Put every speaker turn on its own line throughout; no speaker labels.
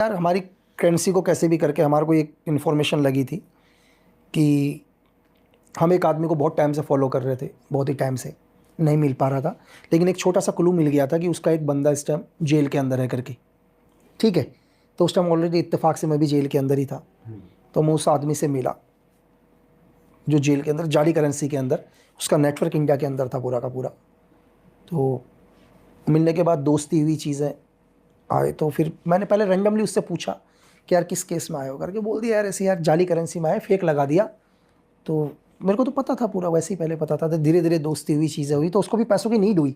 यार हमारी करेंसी को कैसे भी करके हमारे को एक इन्फॉर्मेशन लगी थी कि हम एक आदमी को बहुत टाइम से फॉलो कर रहे थे, बहुत ही टाइम से नहीं मिल पा रहा था, लेकिन एक छोटा सा क्लू मिल गया था कि उसका एक बंदा इस टाइम जेल के अंदर है करके। ठीक है, तो उस टाइम ऑलरेडी इत्तेफाक से मैं भी जेल के अंदर ही था, तो मैं उस आदमी से मिला जो जेल के अंदर जाली करेंसी के अंदर, उसका नेटवर्क इंडिया के अंदर था पूरा का पूरा। तो मिलने के बाद दोस्ती हुई, चीज़ें आए, तो फिर मैंने पहले रैंडमली उससे पूछा कि यार किस केस में आए हो करके, बोल दिया यार ऐसे यार जाली करेंसी में आए, फेक लगा दिया। तो मेरे को तो पता था पूरा, वैसे ही पहले पता था। तो धीरे धीरे दोस्ती हुई, चीज़ें हुई, तो उसको भी पैसों की नीड हुई,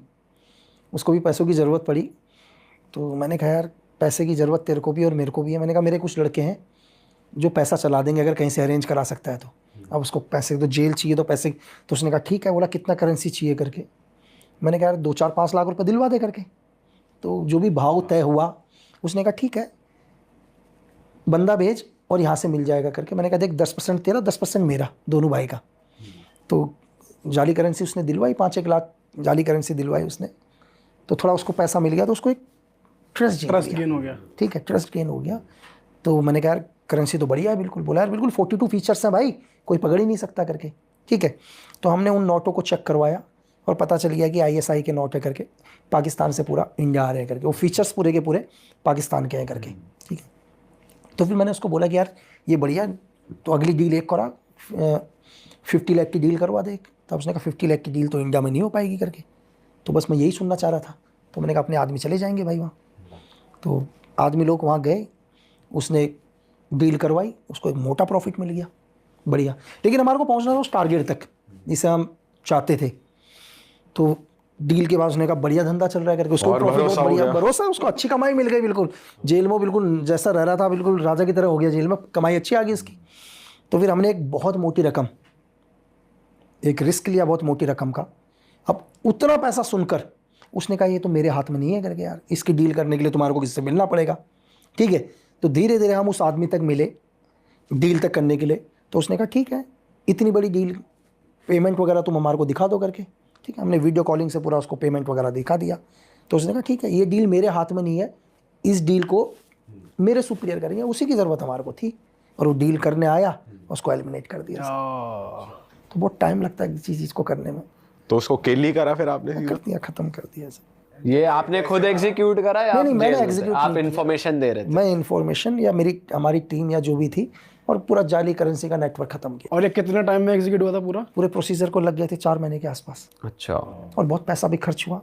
उसको भी पैसों की ज़रूरत पड़ी। तो मैंने कहा यार पैसे की ज़रूरत तेरे को भी और मेरे को भी है। मैंने कहा मेरे कुछ लड़के हैं जो पैसा चला देंगे अगर कहीं से अरेंज करा सकता है तो। अब उसको पैसे तो जेल चाहिए, तो पैसे, तो उसने कहा ठीक है। बोला कितना करेंसी चाहिए करके, मैंने कहा यार 2-4-5 लाख रुपए दिलवा दे करके। तो जो भी भाव तय हुआ, उसने कहा ठीक है बंदा भेज और यहाँ से मिल जाएगा करके। मैंने कहा देख 10% तेरा 10% मेरा, दोनों भाई का। तो जाली करेंसी उसने दिलवाई, 5-1 लाख जाली करेंसी दिलवाई उसने। तो थोड़ा उसको पैसा मिल गया, तो उसको एक ट्रस्ट
गेन हो गया।
ठीक है, ट्रस्ट गेन हो गया। तो मैंने कहा यार करेंसी तो बढ़िया है बिल्कुल। बोला यार बिल्कुल 42 फीचर्स हैं भाई, कोई पकड़ ही नहीं सकता करके। ठीक है, तो हमने उन नोटों को चेक करवाया और पता चल गया कि ISI के नोट है करके, पाकिस्तान से पूरा इंडिया आ रहे हैं करके, वो फीचर्स पूरे के पूरे पाकिस्तान के हैं करके। ठीक है, तो फिर मैंने उसको बोला कि यार ये बढ़िया, तो अगली डील एक करा, 50 लाख की डील करवा दे। तो उसने कहा 50 लाख की डील तो इंडिया में नहीं हो पाएगी करके। तो बस मैं यही सुनना चाह रहा था। तो मैंने कहा अपने आदमी चले जाएंगे भाई वहाँ। तो आदमी लोग वहाँ गए, उसने डील करवाई, उसको एक मोटा प्रॉफिट मिल गया, बढ़िया। लेकिन हमारे को पहुँचना था उस टारगेट तक जिसे हम चाहते थे। तो डील के बाद उसने कहा बढ़िया धंधा चल रहा है करके, उसको प्रॉफिट बहुत बढ़िया, भरोसा, उसको अच्छी कमाई मिल गई बिल्कुल। जेल में बिल्कुल जैसा रह रहा था बिल्कुल राजा की तरह हो गया, जेल में कमाई अच्छी आ गई इसकी। तो फिर हमने एक बहुत मोटी रकम, एक रिस्क लिया बहुत मोटी रकम का। अब उतना पैसा सुनकर उसने कहा ये तो मेरे हाथ में नहीं है करके, यार इसकी डील करने के लिए तुम्हारे को किससे मिलना पड़ेगा। ठीक है, तो धीरे धीरे हम उस आदमी तक मिले डील तक करने के लिए। तो उसने कहा ठीक है इतनी बड़ी डील, पेमेंट वगैरह तुम हमारे को दिखा दो करके। ठीक है, हमने वीडियो कॉलिंग से पूरा उसको पेमेंट वगैरह दिखा दिया। तो उसने कहा ठीक है ये डील मेरे हाथ में नहीं है, इस डील को मेरे सुपीरियर करेंगे, उसी की ज़रूरत हमारे को थी। और वो डील करने आया, उसको एलिमिनेट कर दिया। तो बहुत टाइम लगता है किसी चीज़ को करने में।
तो उसको केली करा फिर आपने?
कर दिया, ख़त्म कर दिया।
ये आपने खुद एग्जीक्यूट करा या
नहीं, मैंने एग्जीक्यूट
आप इन्फॉर्मेशन दे रहे थे?
मैं इन्फॉर्मेशन या हमारी टीम या जो भी थी, और पूरा जाली करेंसी का नेटवर्क खत्म किया।
और ये कितने टाइम में एग्जीक्यूट हुआ था पूरा?
पूरे प्रोसीजर को लग गए थे 4 महीने के आसपास।
अच्छा।
और बहुत पैसा भी खर्च हुआ।